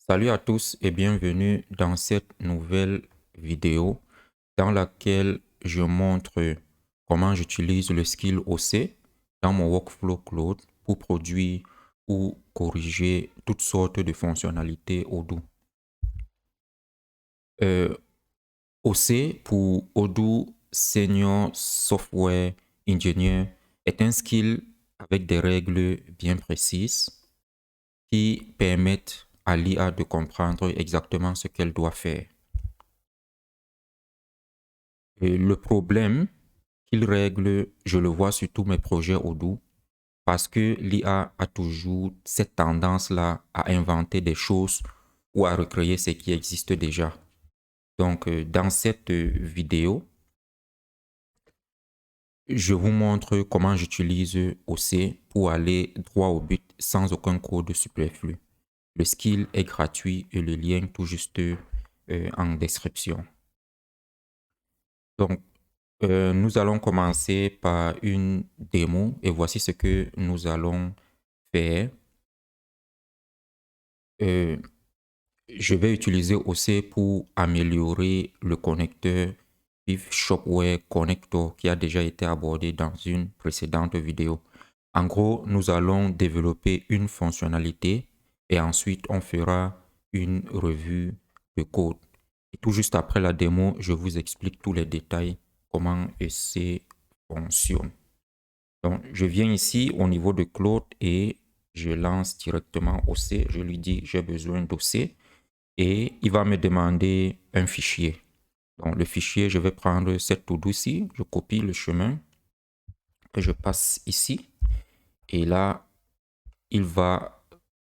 Salut à tous et bienvenue dans cette nouvelle vidéo dans laquelle je montre comment j'utilise le skill OC dans mon workflow Claude pour produire ou corriger toutes sortes de fonctionnalités Odoo. Euh, OC pour Odoo Senior Software Engineer est un skill avec des règles bien précises qui permettent à l'IA de comprendre exactement ce qu'elle doit faire. Et le problème qu'il règle, je le vois sur tous mes projets Odoo, parce que l'IA a toujours cette tendance-là à inventer des choses ou à recréer ce qui existe déjà. Donc, dans cette vidéo, je vous montre comment j'utilise OC pour aller droit au but sans aucun code superflu. Le skill est gratuit et le lien tout juste en description. Donc, nous allons commencer par une démo et voici ce que nous allons faire. Euh, je vais utiliser OC pour améliorer le connecteur PIF Shopware Connector qui a déjà été abordé dans une précédente vidéo. En gros, nous allons développer une fonctionnalité et ensuite on fera une revue de code. Et tout juste après la démo, je vous explique tous les détails, comment OC fonctionne. Donc, je viens ici au niveau de Claude et je lance directement OC. Je lui dis j'ai besoin d'OC et il va me demander un fichier. Donc, le fichier, je vais prendre cette to-do ici, je copie le chemin et je passe ici. Et là, il va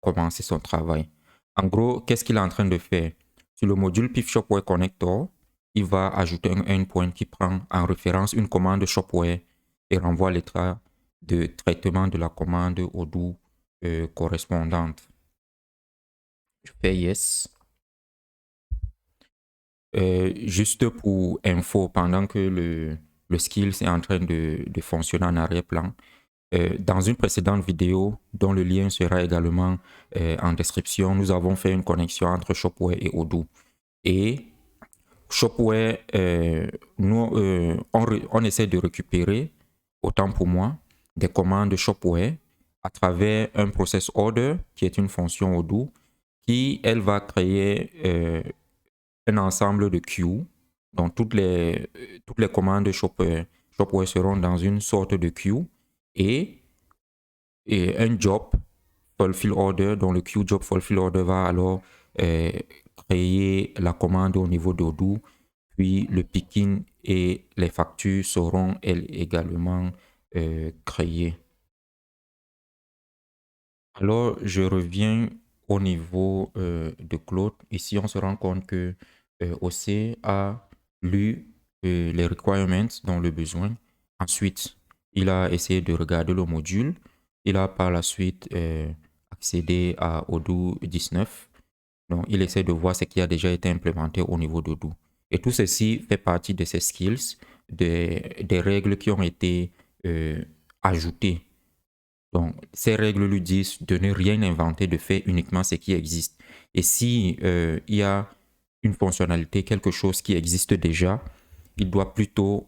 commencer son travail. En gros, qu'est-ce qu'il est en train de faire? Sur le module PIF Shopware Connector, il va ajouter un endpoint qui prend en référence une commande Shopware et renvoie l'état de traitement de la commande Odoo correspondante. Je fais Yes. Juste pour info, pendant que le skill est en train de fonctionner en arrière-plan, dans une précédente vidéo, dont le lien sera également en description, nous avons fait une connexion entre Shopware et Odoo. Et Shopware, on essaie de récupérer, autant pour moi, des commandes Shopware à travers un process order, qui est une fonction Odoo, qui, elle, va créer un ensemble de queues. Donc, toutes les commandes Shopware seront dans une sorte de queue et un job fulfill order, dont le queue job fulfill order va alors créer la commande au niveau d'Odoo, puis le picking et les factures seront elles également créées. Alors, je reviens au niveau de Claude. Ici, on se rend compte que OC a lu les requirements, dont le besoin. Ensuite, il a essayé de regarder le module. Il a par la suite accédé à Odoo 19. Donc, il essaie de voir ce qui a déjà été implémenté au niveau d'Odoo. Et tout ceci fait partie de ces skills, des règles qui ont été ajoutées. Donc, ces règles lui disent de ne rien inventer, de faire uniquement ce qui existe. Et si il y a une fonctionnalité, quelque chose qui existe déjà, il doit plutôt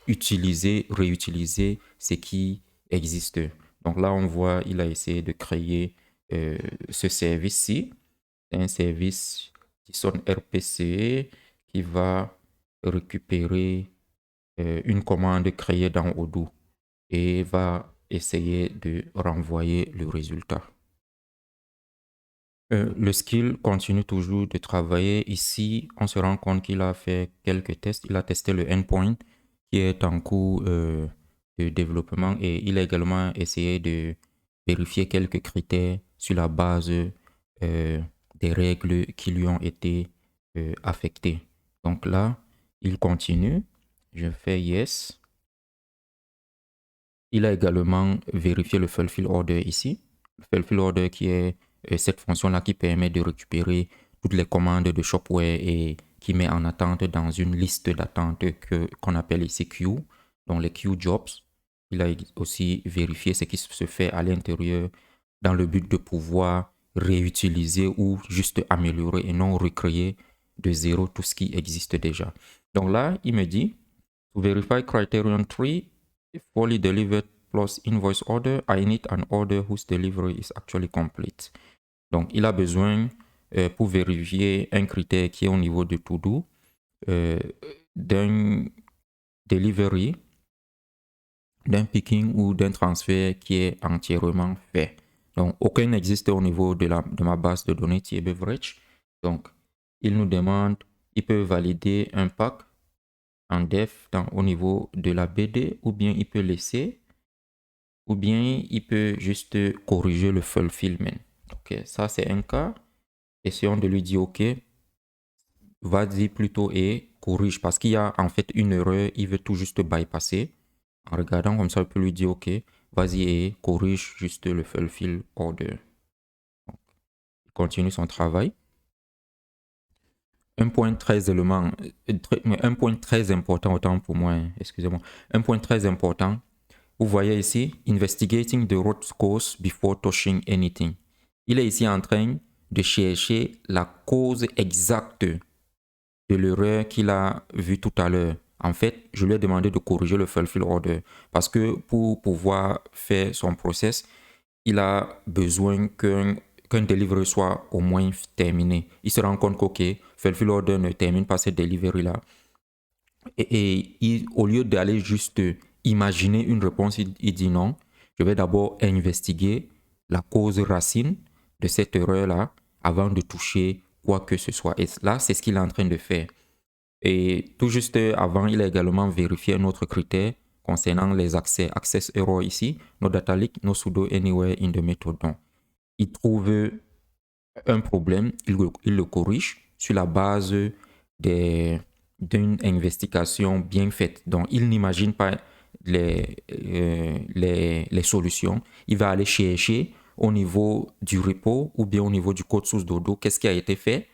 réutiliser ce qui existe. Donc là, on voit, il a essayé de créer ce service-ci. C'est un service qui sonne RPCE qui va récupérer une commande créée dans Odoo et va essayer de renvoyer le résultat. Le skill continue toujours de travailler. Ici, on se rend compte qu'il a fait quelques tests. Il a testé le endpoint qui est en cours de développement et il a également essayé de vérifier quelques critères sur la base des règles qui lui ont été affectées. Donc là, il continue. Je fais Yes. Il a également vérifié le fulfill order ici. Le fulfill order qui est cette fonction-là qui permet de récupérer toutes les commandes de Shopware et qui met en attente dans une liste d'attente qu'on appelle ici queue, donc les queue jobs. Il a aussi vérifié ce qui se fait à l'intérieur dans le but de pouvoir réutiliser ou juste améliorer et non recréer de zéro tout ce qui existe déjà. Donc là, il me dit, to verify criterion 3, fully delivered plus invoice order, I need an order whose delivery is actually complete. Donc, il a besoin, pour vérifier un critère qui est au niveau de to-do, d'un delivery, d'un picking ou d'un transfert qui est entièrement fait. Donc, aucun n'existe au niveau de ma base de données TIA Beverage. Donc, il nous demande, il peut valider un pack en def au niveau de la BD, ou bien il peut laisser, ou bien il peut juste corriger le fulfillment. Ok, ça c'est un cas. Essayons de lui dire ok, vas-y plutôt et corrige, parce qu'il y a en fait une erreur, il veut tout juste bypasser. En regardant comme ça, il peut lui dire ok, vas-y et corrige juste le fulfill order. Donc, il continue son travail. Un point très important, autant pour moi, excusez-moi. Un point très important, vous voyez ici, investigating the root cause before touching anything. Il est ici en train de chercher la cause exacte de l'erreur qu'il a vue tout à l'heure. En fait, je lui ai demandé de corriger le fulfill order parce que pour pouvoir faire son process, il a besoin qu'un delivery soit au moins terminé. Il se rend compte qu'ok, fulfill order ne termine pas cette delivery-là. Et au lieu d'aller juste imaginer une réponse, il dit non, je vais d'abord investiguer la cause racine de cette erreur-là avant de toucher quoi que ce soit. Et là, c'est ce qu'il est en train de faire. Et tout juste avant, il a également vérifié un autre critère concernant les accès. Access error ici, no data leak, no sudo anywhere in the method. Donc, il trouve un problème, il le corrige sur la base d'une investigation bien faite. Donc, il n'imagine pas les solutions. Il va aller chercher au niveau du repo ou bien au niveau du code source Dodo, qu'est-ce qui a été fait,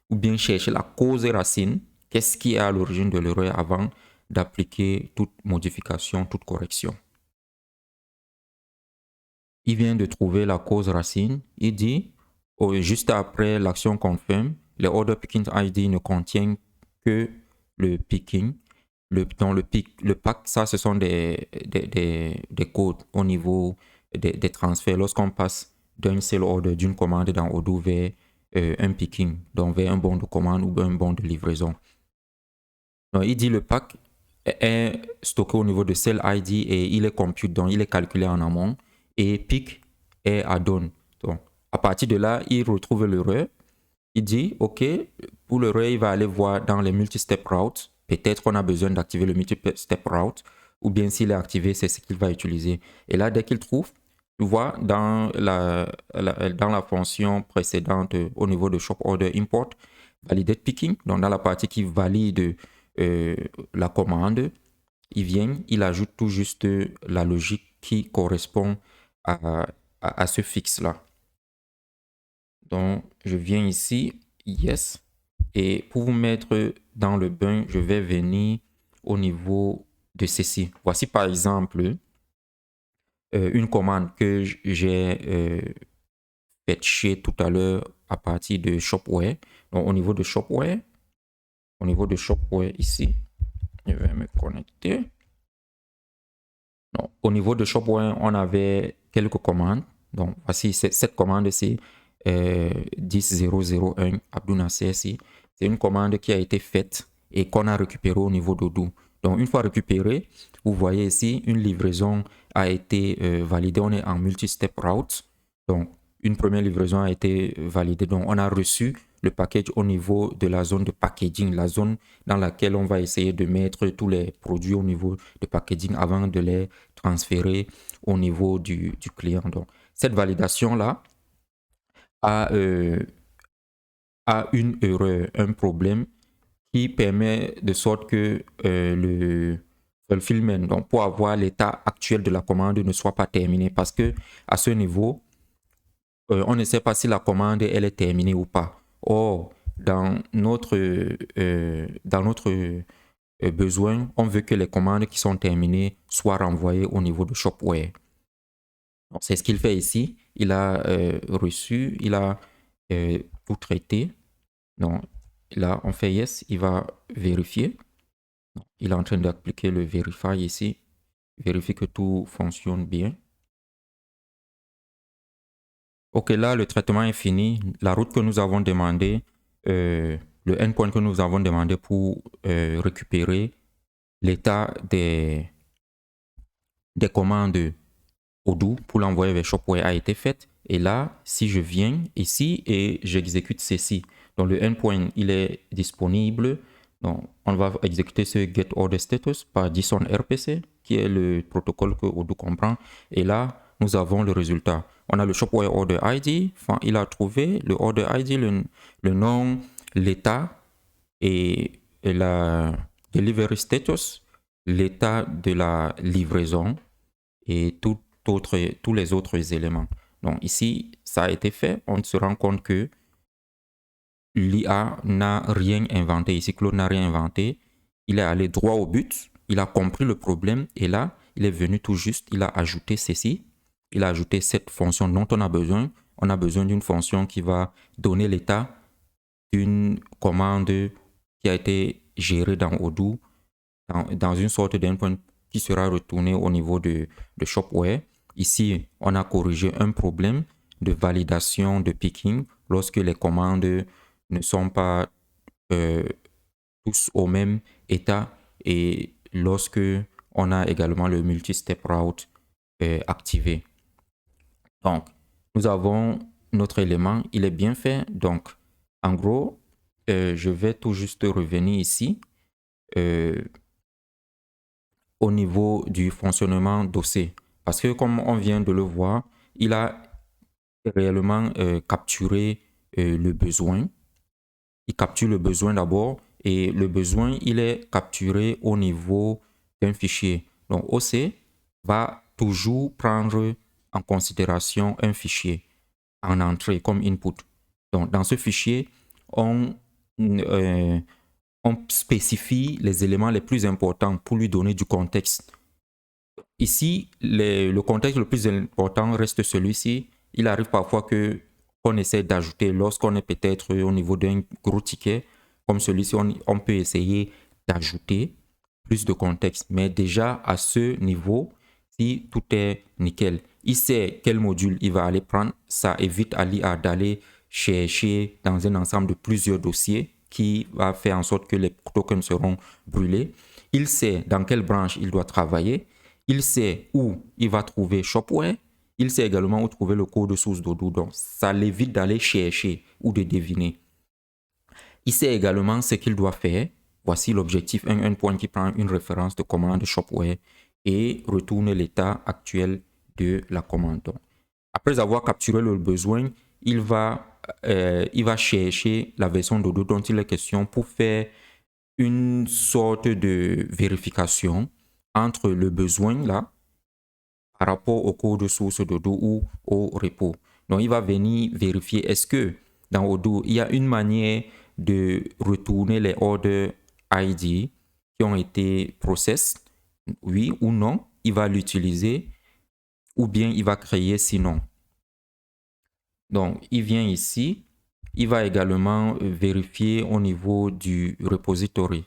ou bien chercher la cause racine, qu'est-ce qui est à l'origine de l'erreur avant d'appliquer toute modification, toute correction. Il vient de trouver la cause racine. Il dit, juste après l'action confirm, le order picking ID ne contient que le picking. Dans le pack, ça, ce sont des codes au niveau des transferts. Lorsqu'on passe d'un seul order, d'une commande dans Odoo vers un picking, donc vers un bon de commande ou un bon de livraison. Donc, il dit le pack est stocké au niveau de cell ID et il est compute, donc il est calculé en amont. Et pick est add-on. Donc, à partir de là, il retrouve l'erreur. Il dit, OK, pour l'erreur, il va aller voir dans les multi-step routes. Peut-être qu'on a besoin d'activer le multi-step route. Ou bien s'il est activé, c'est ce qu'il va utiliser. Et là, dès qu'il trouve, tu vois, dans la fonction précédente, au niveau de shop order import, validate picking, donc dans la partie qui valide la commande, il vient, il ajoute tout juste la logique qui correspond à ce fixe-là. Donc, je viens ici, yes. Et pour vous mettre dans le bain, je vais venir au niveau de ceci. Voici par exemple une commande que j'ai fetchée tout à l'heure à partir de Shopware. Donc, au niveau de Shopware ici, je vais me connecter. Donc, au niveau de Shopware, on avait quelques commandes. Donc, voici cette commande, c'est 10001 Abdou Nasser. C'est une commande qui a été faite et qu'on a récupérée au niveau d'Odoo. Donc, une fois récupérée, vous voyez ici, une livraison a été validée. On est en multi-step route. Donc, une première livraison a été validée. Donc, on a reçu le package au niveau de la zone de packaging, la zone dans laquelle on va essayer de mettre tous les produits au niveau de packaging avant de les transférer au niveau du client. Donc, cette validation-là a une erreur, un problème qui permet de sorte que le fulfillment, donc pour avoir l'état actuel de la commande, ne soit pas terminé. Parce que à ce niveau, on ne sait pas si la commande elle est terminée ou pas. Or, dans notre besoin, on veut que les commandes qui sont terminées soient renvoyées au niveau de Shopware. C'est ce qu'il fait ici. Il a reçu, il a tout traité. Donc là, on fait yes, il va vérifier. Il est en train d'appliquer le verify ici. Vérifie que tout fonctionne bien. Ok, là, le traitement est fini. La route que nous avons demandé, le endpoint que nous avons demandé pour récupérer l'état des commandes Odoo pour l'envoyer vers Shopware a été faite. Et là, si je viens ici et j'exécute ceci, donc le endpoint, il est disponible. Donc, on va exécuter ce get order status par JSON RPC, qui est le protocole que Odoo comprend. Et là, nous avons le résultat. On a le Shopware order ID. Enfin, il a trouvé le order ID, le nom, l'état et la delivery status, l'état de la livraison et tous les autres éléments. Donc ici, ça a été fait. On se rend compte que l'IA n'a rien inventé. Ici, Claude n'a rien inventé. Il est allé droit au but. Il a compris le problème. Et là, il est venu tout juste. Il a ajouté ceci. Il a ajouté cette fonction dont on a besoin. On a besoin d'une fonction qui va donner l'état d'une commande qui a été gérée dans Odoo, dans une sorte d'endpoint qui sera retourné au niveau de Shopware. Ici, on a corrigé un problème de validation de picking lorsque les commandes ne sont pas tous au même état et lorsque on a également le multi-step route activé. Donc, nous avons notre élément, il est bien fait. Donc, en gros, je vais tout juste revenir ici au niveau du fonctionnement d'OC. Parce que comme on vient de le voir, il a réellement capturé le besoin. Il capture le besoin d'abord et le besoin, il est capturé au niveau d'un fichier. Donc OC va toujours prendre en considération un fichier en entrée comme input. Donc dans ce fichier, on spécifie les éléments les plus importants pour lui donner du contexte. Ici, le contexte le plus important reste celui-ci. Il arrive parfois qu'on essaie d'ajouter, lorsqu'on est peut-être au niveau d'un gros ticket, comme celui-ci, on peut essayer d'ajouter plus de contexte. Mais déjà, à ce niveau, si tout est nickel, il sait quel module il va aller prendre. Ça évite à l'IA d'aller chercher dans un ensemble de plusieurs dossiers qui va faire en sorte que les tokens seront brûlés. Il sait dans quelle branche il doit travailler. Il sait où il va trouver Shopware. Il sait également où trouver le code source d'Odoo. Donc, ça l'évite d'aller chercher ou de deviner. Il sait également ce qu'il doit faire. Voici l'objectif, un endpoint qui prend une référence de commande Shopware et retourne l'état actuel de la commande. Donc, après avoir capturé le besoin, il va chercher la version d'Odoo dont il est question pour faire une sorte de vérification entre le besoin là par rapport au code source d'Odoo ou au repo. Donc, il va venir vérifier est-ce que dans Odoo, il y a une manière de retourner les order ID qui ont été processed, oui ou non. Il va l'utiliser ou bien il va créer sinon. Donc, il vient ici. Il va également vérifier au niveau du repository.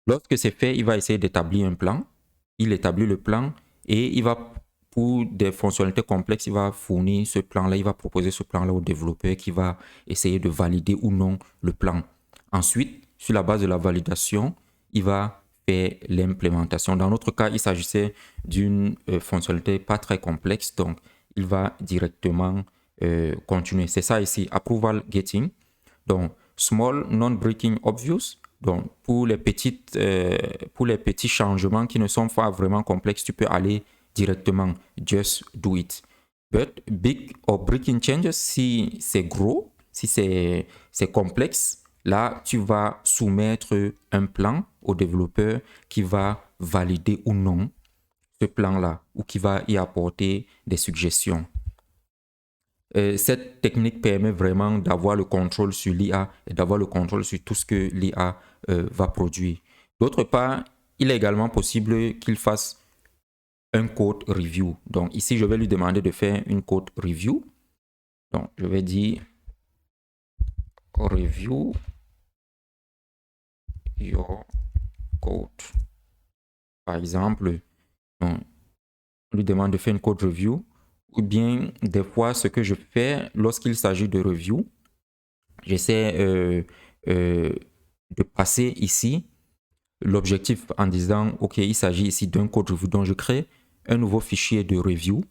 Lorsque c'est fait, il va essayer d'établir un plan. Il établit le plan et il va, pour des fonctionnalités complexes, il va fournir ce plan-là, il va proposer ce plan-là au développeur qui va essayer de valider ou non le plan. Ensuite, sur la base de la validation, il va faire l'implémentation. Dans notre cas, il s'agissait d'une fonctionnalité pas très complexe, donc il va directement continuer. C'est ça ici, approval getting. Donc, small non-breaking obvious. Donc, pour les petits changements qui ne sont pas vraiment complexes, tu peux aller directement, just do it. But big or breaking changes, si c'est gros, si c'est complexe, là, tu vas soumettre un plan au développeur qui va valider ou non ce plan-là ou qui va y apporter des suggestions. Cette technique permet vraiment d'avoir le contrôle sur l'IA et d'avoir le contrôle sur tout ce que l'IA va produire. D'autre part, il est également possible qu'il fasse un code review. Donc ici, je vais lui demander de faire une code review. Donc je vais dire review your code. Par exemple, on lui demande de faire une code review. Ou bien des fois, ce que je fais lorsqu'il s'agit de review, j'essaie de passer ici l'objectif en disant, OK, il s'agit ici d'un code review. Donc, je crée un nouveau fichier de review.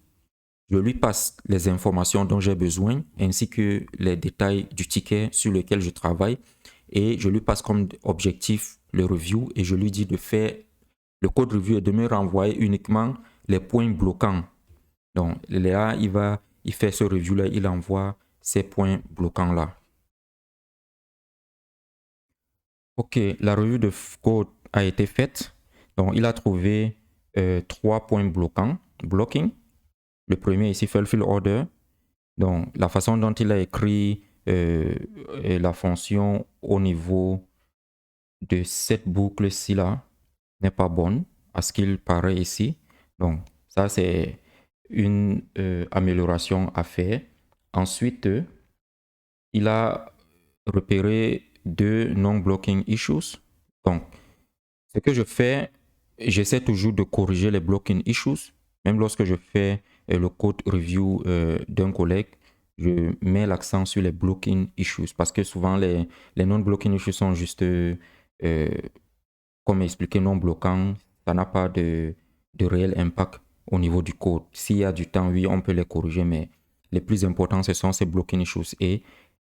Je lui passe les informations dont j'ai besoin, ainsi que les détails du ticket sur lequel je travaille. Et je lui passe comme objectif le review et je lui dis de faire le code review et de me renvoyer uniquement les points bloquants. Donc là, il fait ce review-là, il envoie ces points bloquants-là. OK, la revue de code a été faite. Donc, il a trouvé 3 points bloquants. Blocking. Le premier ici, fulfill order. Donc, la façon dont il a écrit la fonction au niveau de cette boucle-ci là n'est pas bonne à ce qu'il paraît ici. Donc, ça, c'est une amélioration à faire. Ensuite, il a repéré 2 non-blocking issues. Donc, ce que je fais, j'essaie toujours de corriger les blocking issues. Même lorsque je fais le code review d'un collègue, je mets l'accent sur les blocking issues parce que souvent les non-blocking issues sont juste, comme expliqué, non bloquants. Ça n'a pas de réel impact au niveau du code. S'il y a du temps, oui, on peut les corriger, mais les plus importants, ce sont ces blocking issues. Et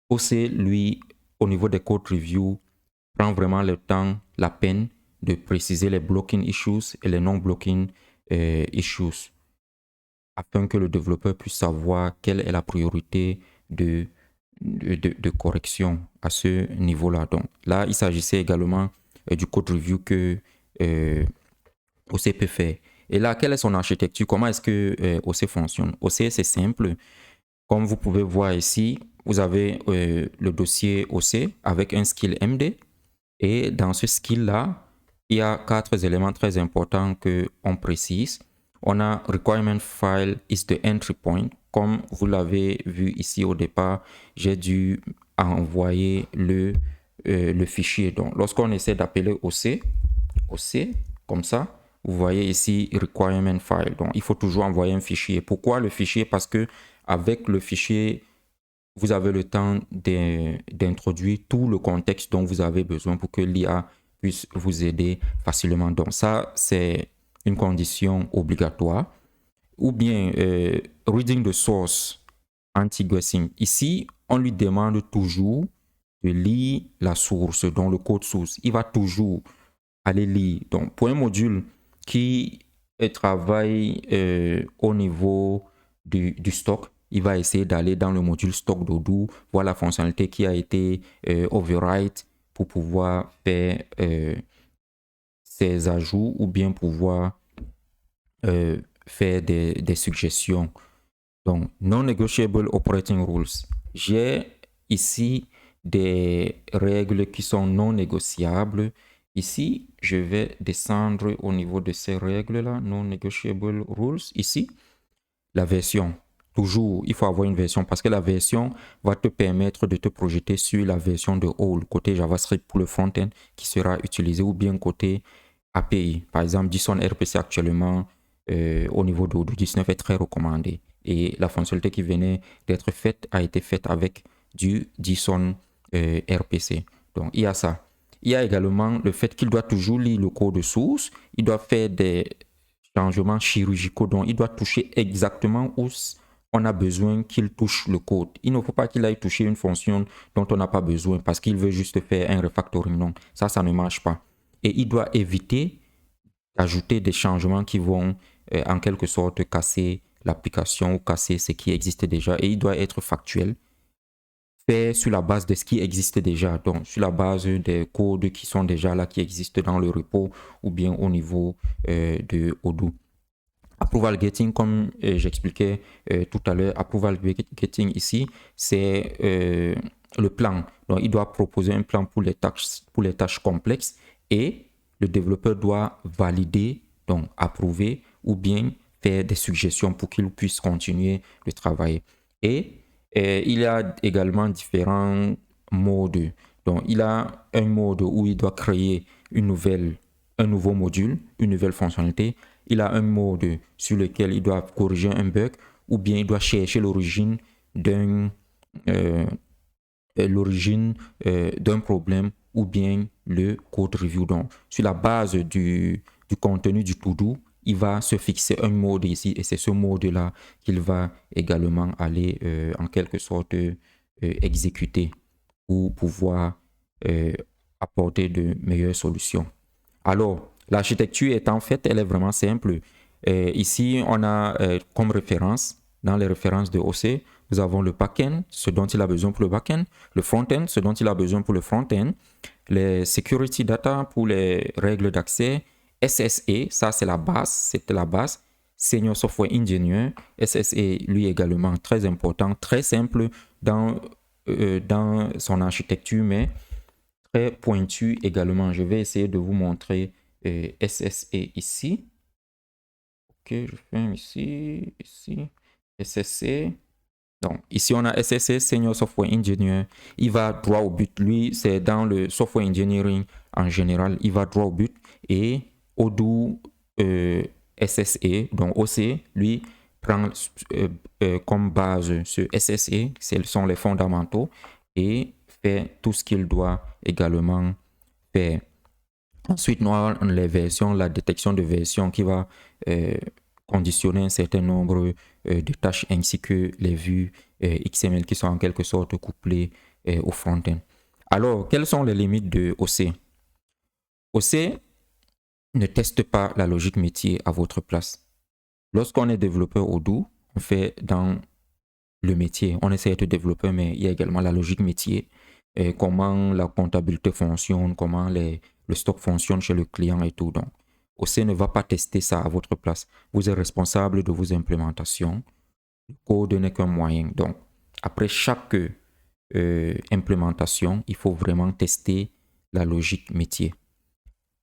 OC, lui, au niveau des code review, prend vraiment le temps, la peine de préciser les blocking issues et les non-blocking issues afin que le développeur puisse savoir quelle est la priorité de correction à ce niveau-là. Donc là, il s'agissait également du code review que OC peut faire. Et là, quelle est son architecture? Comment est-ce que OC fonctionne? OC, c'est simple. Comme vous pouvez voir ici, vous avez le dossier OC avec un skill MD. Et dans ce skill-là, il y a 4 éléments très importants qu'on précise. On a requirement file is the entry point. Comme vous l'avez vu ici au départ, j'ai dû envoyer le fichier. Donc, lorsqu'on essaie d'appeler OC, comme ça, vous voyez ici requirement file. Donc, il faut toujours envoyer un fichier. Pourquoi le fichier? Parce que avec le fichier, vous avez le temps d'introduire tout le contexte dont vous avez besoin pour que l'IA puisse vous aider facilement. Donc ça, c'est une condition obligatoire. Ou bien, reading the source anti-guessing. Ici, on lui demande toujours de lire la source, donc le code source. Il va toujours aller lire. Donc, pour un module qui travaille au niveau du stock, il va essayer d'aller dans le module stock d'Odoo, voir la fonctionnalité qui a été overwrite pour pouvoir faire ses ajouts ou bien pouvoir faire des suggestions. Donc, non-negotiable operating rules. J'ai ici des règles qui sont non négociables. Ici, je vais descendre au niveau de ces règles-là, non-negotiable rules. Ici, la version. Toujours, il faut avoir une version parce que la version va te permettre de te projeter sur la version de whole, côté JavaScript pour le front-end qui sera utilisé ou bien côté API. Par exemple, JSON RPC actuellement au niveau de 19 est très recommandé. Et la fonctionnalité qui venait d'être faite a été faite avec du JSON RPC. Donc, il y a ça. Il y a également le fait qu'il doit toujours lire le code source. Il doit faire des changements chirurgicaux. Donc, il doit toucher exactement où on a besoin qu'il touche le code. Il ne faut pas qu'il aille toucher une fonction dont on n'a pas besoin parce qu'il veut juste faire un refactoring. Non, ça ne marche pas. Et il doit éviter d'ajouter des changements qui vont en quelque sorte casser l'application ou casser ce qui existe déjà. Et il doit être factuel, fait sur la base de ce qui existe déjà, donc sur la base des codes qui sont déjà là, qui existent dans le repo ou bien au niveau de Odoo. Approval getting, comme j'expliquais tout à l'heure, approval getting ici, c'est le plan. Donc, il doit proposer un plan pour les tâches complexes et le développeur doit valider, donc approuver ou bien faire des suggestions pour qu'il puisse continuer de travailler. Et il y a également différents modes. Donc, il a un mode où il doit créer un nouveau module, une nouvelle fonctionnalité. Il a un mode sur lequel il doit corriger un bug ou bien il doit chercher l'origine euh, d'un problème ou bien le code review. Donc, sur la base du contenu du to-do, il va se fixer un mode ici et c'est ce mode-là qu'il va également aller en quelque sorte exécuter pour pouvoir apporter de meilleures solutions. Alors, l'architecture est en fait, elle est vraiment simple. Ici, on a comme référence, dans les références de OC, nous avons le back-end, ce dont il a besoin pour le back-end, le front-end, ce dont il a besoin pour le front-end, les security data pour les règles d'accès, SSE, ça c'est la base, c'était la base, Senior Software Engineer, SSE lui également très important, très simple dans son architecture, mais très pointu également. Je vais essayer de vous montrer SSE ici. Ok, je fais ici, SSE. Donc, ici, on a SSE, Senior Software Engineer. Il va droit au but. Lui, c'est dans le software engineering en général. Il va droit au but. Et Odoo SSE, donc OC, lui, prend comme base ce SSE. Ce sont les fondamentaux. Et fait tout ce qu'il doit également faire. Ensuite, nous avons les versions, la détection de versions qui va conditionner un certain nombre de tâches ainsi que les vues XML qui sont en quelque sorte couplées au front-end. Alors, quelles sont les limites de OC? OC ne teste pas la logique métier à votre place. Lorsqu'on est développeur Odoo, on fait dans le métier. On essaie d'être développeur, mais il y a également la logique métier, comment la comptabilité fonctionne, comment le stock fonctionne chez le client et tout. Donc, OC ne va pas tester ça à votre place. Vous êtes responsable de vos implémentations. Le code n'est qu'un moyen. Donc, après chaque implémentation, il faut vraiment tester la logique métier.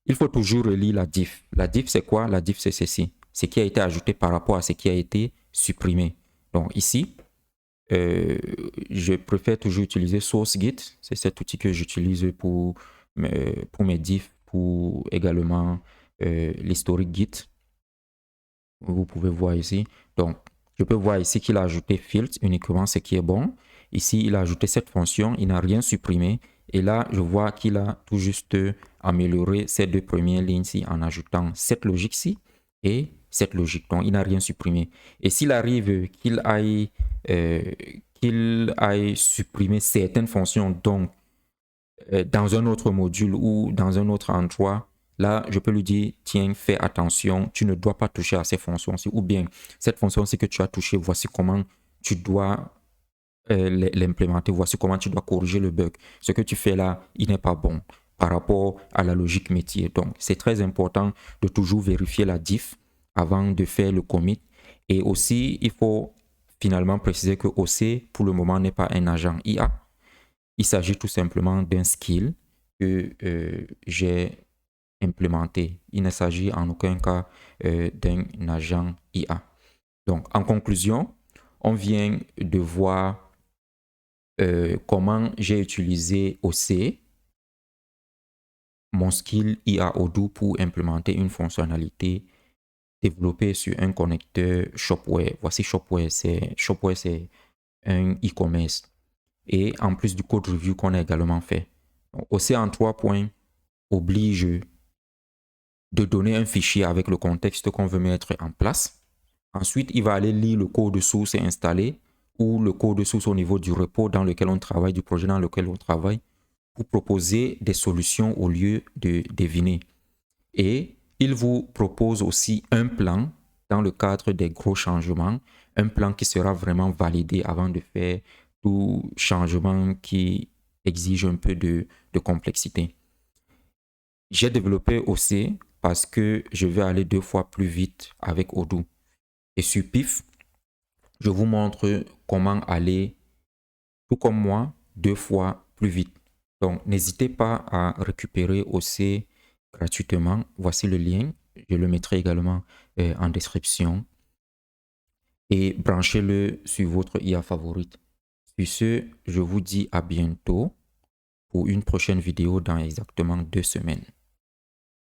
Il faut toujours relire la diff. La diff, c'est quoi? La diff, c'est ceci. Ce qui a été ajouté par rapport à ce qui a été supprimé. Donc, ici, je préfère toujours utiliser SourceGit. C'est cet outil que j'utilise pour mes diffs, pour également l'historique Git. Vous pouvez voir ici. Donc, je peux voir ici qu'il a ajouté filtre uniquement ce qui est bon. Ici, il a ajouté cette fonction. Il n'a rien supprimé. Et là, je vois qu'il a tout juste amélioré ces deux premières lignes-ci en ajoutant cette logique-ci et cette logique. Donc, il n'a rien supprimé. Et s'il arrive qu'il aille supprimer certaines fonctions donc, dans un autre module ou dans un autre endroit, là, je peux lui dire, tiens, fais attention, tu ne dois pas toucher à ces fonctions-ci. Ou bien, cette fonction-ci que tu as touchée, voici comment tu dois l'implémenter, voici comment tu dois corriger le bug. Ce que tu fais là, il n'est pas bon par rapport à la logique métier. Donc, c'est très important de toujours vérifier la diff avant de faire le commit. Et aussi, il faut finalement préciser que OC, pour le moment, n'est pas un agent IA. Il s'agit tout simplement d'un skill que j'ai implémenté. Il ne s'agit en aucun cas d'un agent IA. Donc, en conclusion, on vient de voir comment j'ai utilisé OC, mon skill IA Odoo pour implémenter une fonctionnalité développée sur un connecteur Shopware. Voici Shopware, c'est un e-commerce. Et en plus du code review qu'on a également fait. Donc, OC en 3 points oblige de donner un fichier avec le contexte qu'on veut mettre en place. Ensuite, il va aller lire le code source et installer ou le code source au niveau du repo dans lequel on travaille, du projet dans lequel on travaille, pour proposer des solutions au lieu de deviner. Et il vous propose aussi un plan dans le cadre des gros changements, un plan qui sera vraiment validé avant de faire tout changement qui exige un peu de complexité. J'ai développé OC parce que je vais aller 2 fois plus vite avec Odoo. Et sur PIF, je vous montre comment aller, tout comme moi, 2 fois plus vite. Donc, n'hésitez pas à récupérer OC gratuitement. Voici le lien. Je le mettrai également en description. et branchez-le sur votre IA favorite. Sur ce, je vous dis à bientôt pour une prochaine vidéo dans exactement 2 semaines.